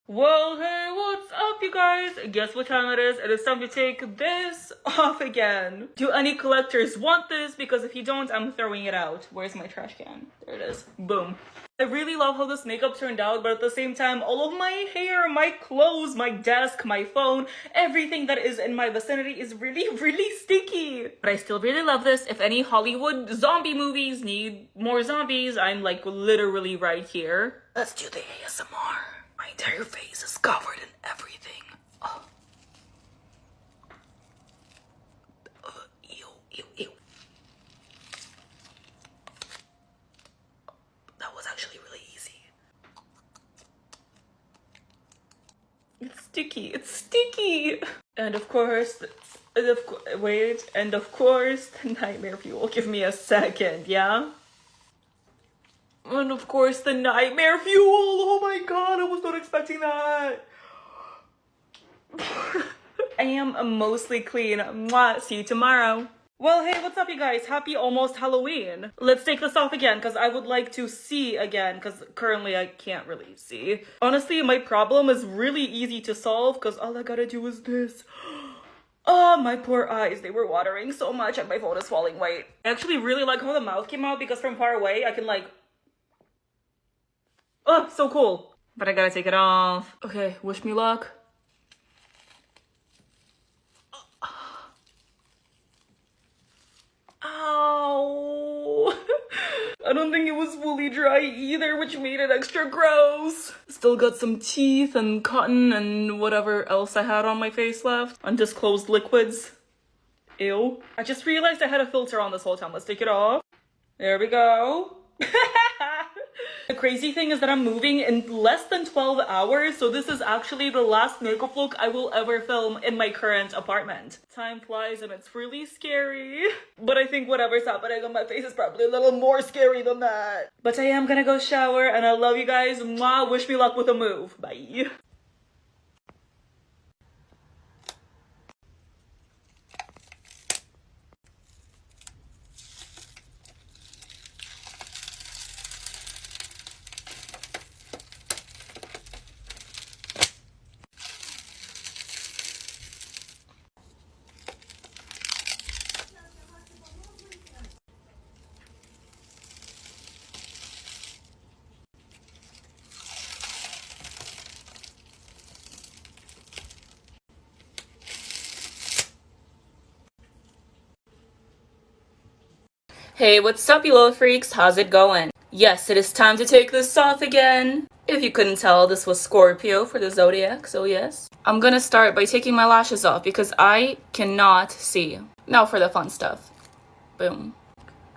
Well, hey, what's up, you guys? Guess what time it is? It is time to take this off again. Do any collectors want this? Because if you don't, I'm throwing it out. Where's my trash can? There it is. Boom. I really love how this makeup turned out, but at the same time, all of my hair, my clothes, my desk, my phone, everything that is in my vicinity is really, really sticky. But I still really love this. If any Hollywood zombie movies need more zombies, I'm like literally right here. Let's do the ASMR. My entire face is covered in everything. Oh. Ew, ew, ew. That was actually really easy. It's sticky. It's sticky. And of course, and of course, the nightmare fuel. Give me a second, yeah? And of course, the nightmare fuel. Oh my god, I was not expecting that. I am mostly clean. Mwah. See you tomorrow. Well, hey, what's up, you guys? Happy almost Halloween. Let's take this off again, because I would like to see again, because currently I can't really see. Honestly, my problem is really easy to solve, because all I gotta do is this. Oh, my poor eyes. They were watering so much, and my phone is falling white. I actually really like how the mouth came out, because from far away, I can like... Oh, so cool. But I gotta take it off. Okay, wish me luck. Ow. I don't think it was fully dry either, which made it extra gross. Still got some teeth and cotton and whatever else I had on my face left. Undisclosed liquids. Ew. I just realized I had a filter on this whole time. Let's take it off. There we go. The crazy thing is that I'm moving in less than 12 hours, so this is actually the last makeup look I will ever film in my current apartment. Time flies and it's really scary. But I think whatever's happening on my face is probably a little more scary than that. But I am gonna go shower and I love you guys. Mwah, wish me luck with the move. Bye. Hey, what's up, you little freaks? How's it going? Yes, it is time to take this off again. If you couldn't tell, this was Scorpio for the zodiac, so yes. I'm gonna start by taking my lashes off because I cannot see. Now for the fun stuff. Boom.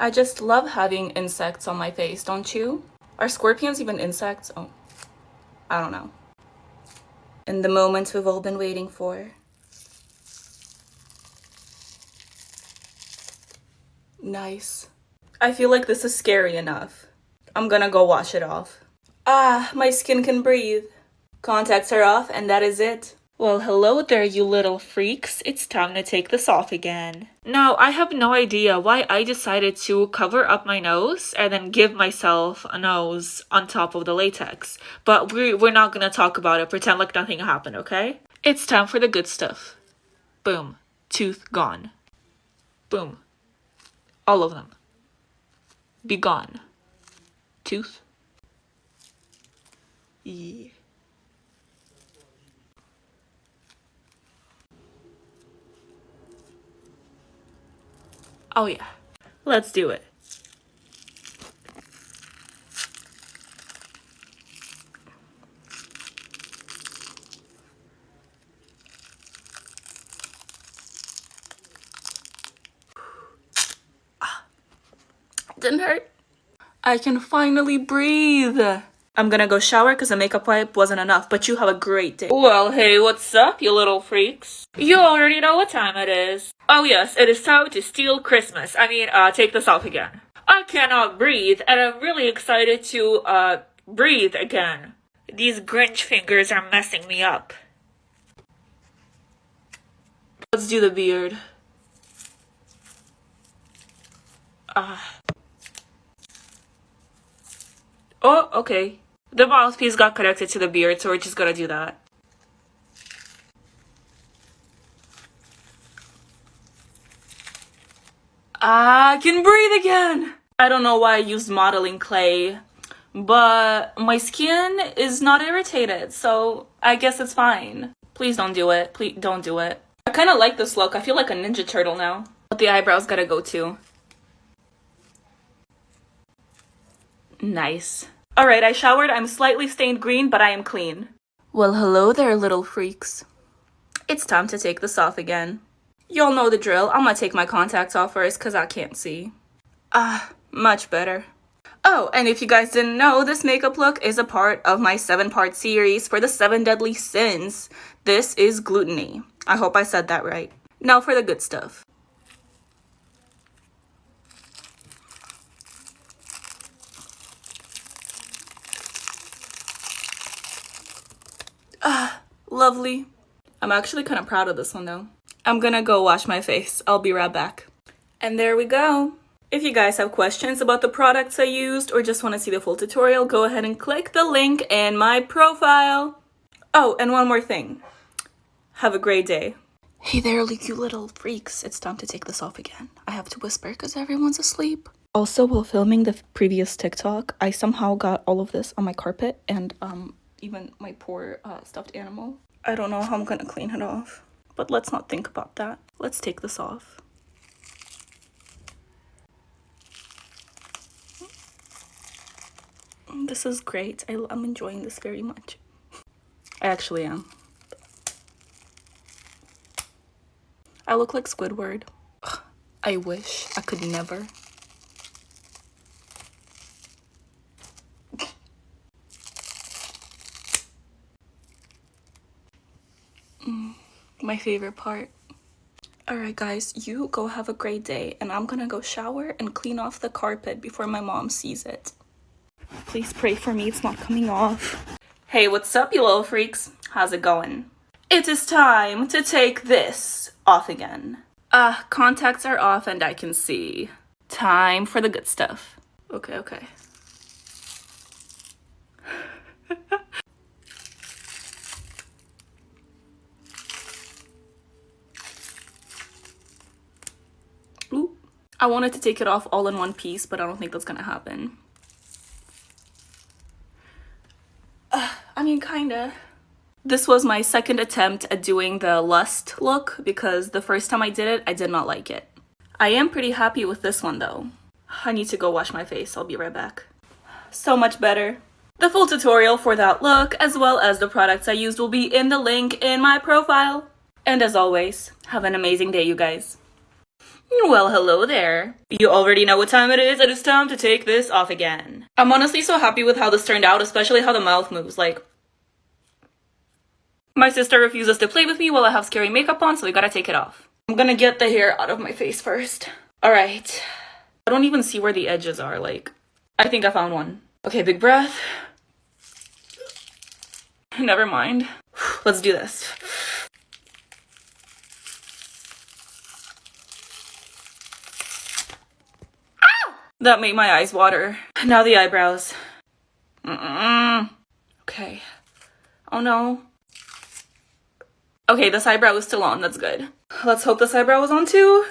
I just love having insects on my face, don't you? Are scorpions even insects? Oh, I don't know. And the moment we've all been waiting for. Nice. I feel like this is scary enough. I'm gonna go wash it off. Ah, my skin can breathe. Contacts are off and that is it. Well, hello there, you little freaks. It's time to take this off again. Now, I have no idea why I decided to cover up my nose and then give myself a nose on top of the latex. But we're not gonna talk about it. Pretend like nothing happened, okay? It's time for the good stuff. Boom. Tooth gone. Boom. All of them. Be gone. Tooth. Yeah. Oh yeah. Let's do it. Didn't hurt. I can finally breathe. I'm gonna go shower because the makeup wipe wasn't enough, but you have a great day. Well, hey, what's up, you little freaks? You already know what time it is. Oh yes, it is time to steal Christmas. Take this off again. I cannot breathe, and I'm really excited to, breathe again. These Grinch fingers are messing me up. Let's do the beard. Oh, okay. The mouthpiece got connected to the beard, so we're just gonna do that. I can breathe again! I don't know why I used modeling clay, but my skin is not irritated, so I guess it's fine. Please don't do it. Please don't do it. I kind of like this look. I feel like a Ninja Turtle now. But the eyebrows gotta go too. Nice. Alright, I showered. I'm slightly stained green, but I am clean. Well, hello there, little freaks. It's time to take this off again. Y'all know the drill. I'm gonna take my contacts off first because I can't see. Much better. Oh, and if you guys didn't know, this makeup look is a part of my 7-part series for the 7 deadly sins. This is gluttony. I hope I said that right. Now for the good stuff. Lovely. I'm actually kind of proud of this one though. I'm gonna go wash my face. I'll be right back. And there we go. If you guys have questions about the products I used or just want to see the full tutorial, go ahead and click the link in my profile. Oh, and one more thing. Have a great day. Hey there, you little freaks. It's time to take this off again. I have to whisper because everyone's asleep. Also, while filming the previous TikTok, I somehow got all of this on my carpet and even my poor stuffed animal. I don't know how I'm gonna clean it off, but let's not think about that. Let's take this off. This is great. I'm enjoying this very much. I actually am. I look like Squidward. Ugh, I wish I could never. My favorite part. Alright guys, you go have a great day and I'm gonna go shower and clean off the carpet before my mom sees it. Please pray for me, it's not coming off. Hey, what's up you little freaks? How's it going? It is time to take this off again. Contacts are off and I can see. Time for the good stuff. Okay. Ooh. I wanted to take it off all in one piece, but I don't think that's gonna happen. I mean, kinda. This was my second attempt at doing the lust look because the first time I did it, I did not like it. I am pretty happy with this one though. I need to go wash my face. I'll be right back. So much better. The full tutorial for that look, as well as the products I used, will be in the link in my profile. And as always, have an amazing day, you guys. Well, hello there. You already know what time it is. It is time to take this off again. I'm honestly so happy with how this turned out, especially how the mouth moves. Like, my sister refuses to play with me while I have scary makeup on, so we gotta take it off. I'm gonna get the hair out of my face first. Alright. I don't even see where the edges are. Like, I think I found one. Okay, big breath. Never mind. Let's do this. That made my eyes water. Now the eyebrows. Okay. Oh no. Okay, this eyebrow is still on. That's good. Let's hope this eyebrow is on too.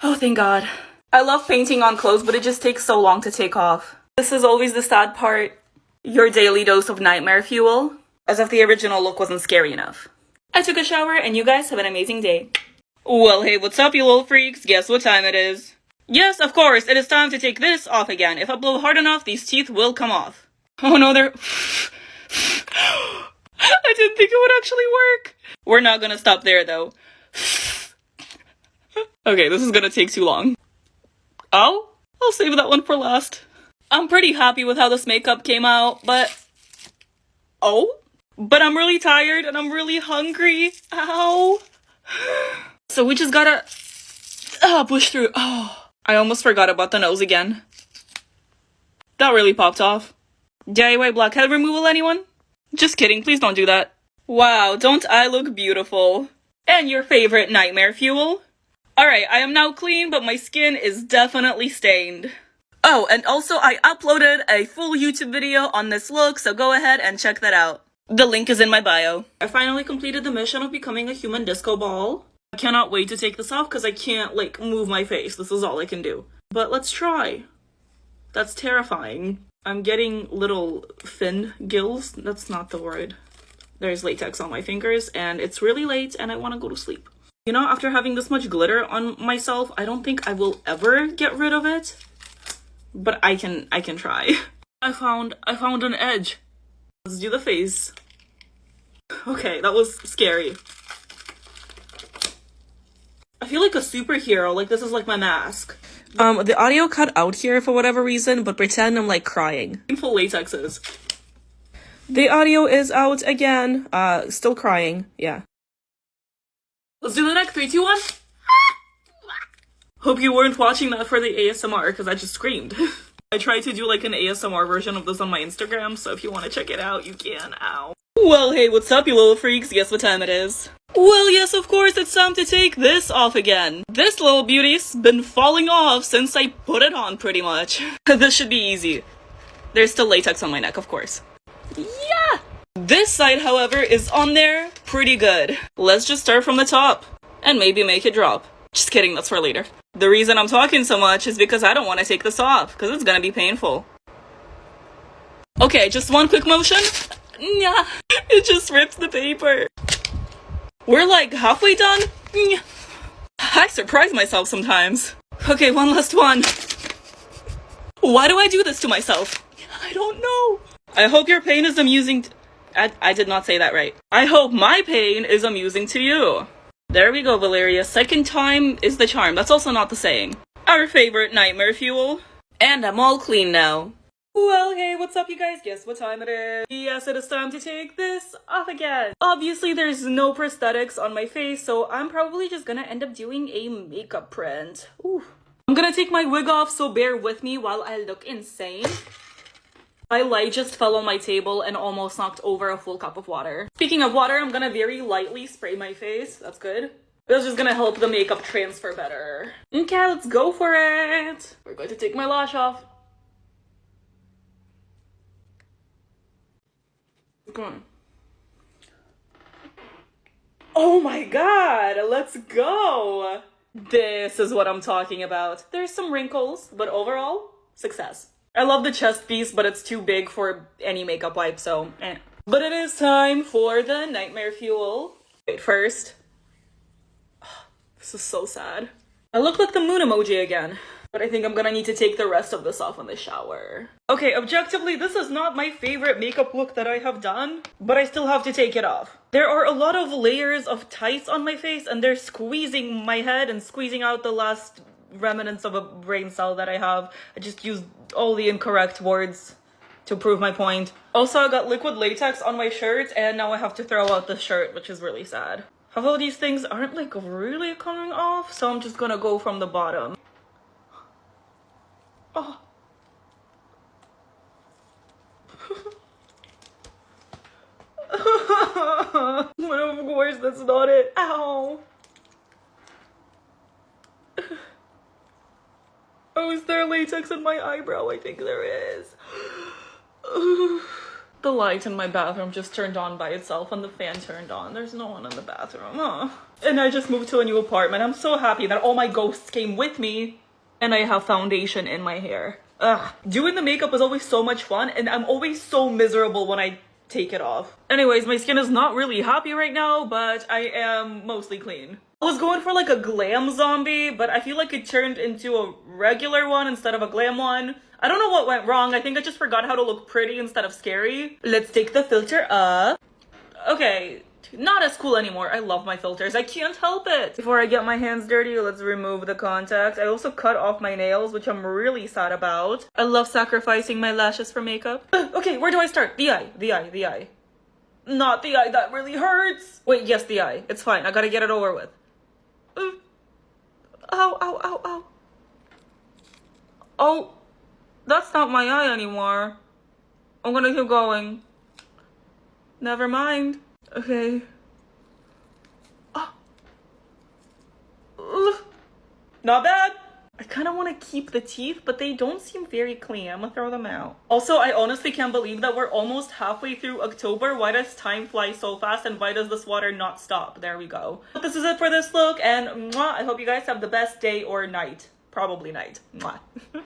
Oh, thank God. I love painting on clothes, but it just takes so long to take off. This is always the sad part. Your daily dose of nightmare fuel. As if the original look wasn't scary enough. I took a shower and you guys have an amazing day. Well, hey, what's up, you little freaks? Guess what time it is? Yes, of course, it is time to take this off again. If I blow hard enough, these teeth will come off. Oh no, they're... I didn't think it would actually work. We're not gonna stop there, though. Okay, this is gonna take too long. Oh, I'll save that one for last. I'm pretty happy with how this makeup came out, but... Oh? But I'm really tired and I'm really hungry. Ow. So we just gotta... push through. Oh. I almost forgot about the nose again. That really popped off. DIY blackhead removal, anyone? Just kidding, please don't do that. Wow, don't I look beautiful? And your favorite nightmare fuel? Alright, I am now clean, but my skin is definitely stained. Oh, and also I uploaded a full YouTube video on this look, so go ahead and check that out. The link is in my bio. I finally completed the mission of becoming a human disco ball. I cannot wait to take this off because I can't, like, move my face. This is all I can do. But let's try. That's terrifying. I'm getting little fin gills. That's not the word. There's latex on my fingers, and it's really late, and I want to go to sleep. You know, after having this much glitter on myself, I don't think I will ever get rid of it. But I can try. I found an edge. Let's do the face. Okay, that was scary. I feel like a superhero, like this is like my mask. The audio cut out here for whatever reason, but pretend I'm like crying. Painful latexes. The audio is out again. Still crying, yeah. Let's do the neck, 3, 2, 1. Hope you weren't watching that for the ASMR, because I just screamed. I tried to do like an ASMR version of this on my Instagram, so if you want to check it out, you can. Ow. Well, hey, what's up, you little freaks? Guess what time it is? Well, yes, of course, it's time to take this off again. This little beauty's been falling off since I put it on, pretty much. This should be easy. There's still latex on my neck, of course. Yeah! This side, however, is on there pretty good. Let's just start from the top, and maybe make it drop. Just kidding, that's for later. The reason I'm talking so much is because I don't want to take this off, because it's gonna be painful. Okay, just one quick motion. Yeah, it just ripped the paper. We're like halfway done. I surprise myself sometimes. Okay, one last one. Why do I do this to myself? I don't know. I hope your pain is amusing. I did not say that right. I hope my pain is amusing to you. There we go, Valeria. Second time is the charm. That's also not the saying. Our favorite nightmare fuel. And I'm all clean now. Well, hey, what's up, you guys? Guess what time it is? Yes, it is time to take this off again. Obviously, there's no prosthetics on my face, so I'm probably just gonna end up doing a makeup print. Ooh. I'm gonna take my wig off, so bear with me while I look insane. My light just fell on my table and almost knocked over a full cup of water. Speaking of water, I'm gonna very lightly spray my face. That's good. That's just gonna help the makeup transfer better. Okay, let's go for it. We're going to take my lash off. Come on. Oh my god, let's go. This is what I'm talking about. There's some wrinkles, but overall, success. I love the chest piece, but it's too big for any makeup wipe, so eh. But it is time for the nightmare fuel. Wait, first. This is so sad. I look like the moon emoji again. But I think I'm gonna need to take the rest of this off in the shower. Okay, objectively, this is not my favorite makeup look that I have done, but I still have to take it off. There are a lot of layers of tights on my face, and they're squeezing my head and squeezing out the last remnants of a brain cell that I have. I just used all the incorrect words to prove my point. Also, I got liquid latex on my shirt, and now I have to throw out the shirt, which is really sad. Half of these things aren't like really coming off, so I'm just gonna go from the bottom. Oh. But of course, that's not it. Ow. Oh, is there latex in my eyebrow? I think there is. The light in my bathroom just turned on by itself and the fan turned on. There's no one in the bathroom. Huh? And I just moved to a new apartment. I'm so happy that all my ghosts came with me. And I have foundation in my hair. Ugh. Doing the makeup is always so much fun, and I'm always so miserable when I take it off. Anyways, my skin is not really happy right now, but I am mostly clean. I was going for like a glam zombie, but I feel like it turned into a regular one instead of a glam one. I don't know what went wrong. I think I just forgot how to look pretty instead of scary. Let's take the filter up. Okay. Not as cool anymore. I love my filters. I can't help it. Before I get my hands dirty, let's remove the contacts. I also cut off my nails, which I'm really sad about. I love sacrificing my lashes for makeup. Okay, where do I start? The eye, the eye, the eye. Not the eye, that really hurts. Wait, yes, the eye. It's fine. I gotta get it over with. Ow, ow, ow, ow. Oh, that's not my eye anymore. I'm gonna keep going. Never mind. Okay. Oh. Not bad. I kind of want to keep the teeth, but they don't seem very clean. I'm gonna throw them out. Also, I honestly can't believe that we're almost halfway through October. Why does time fly so fast, and why does this water not stop? There we go. But this is it for this look, and mwah, I hope you guys have the best day or night. Probably night. Mwah.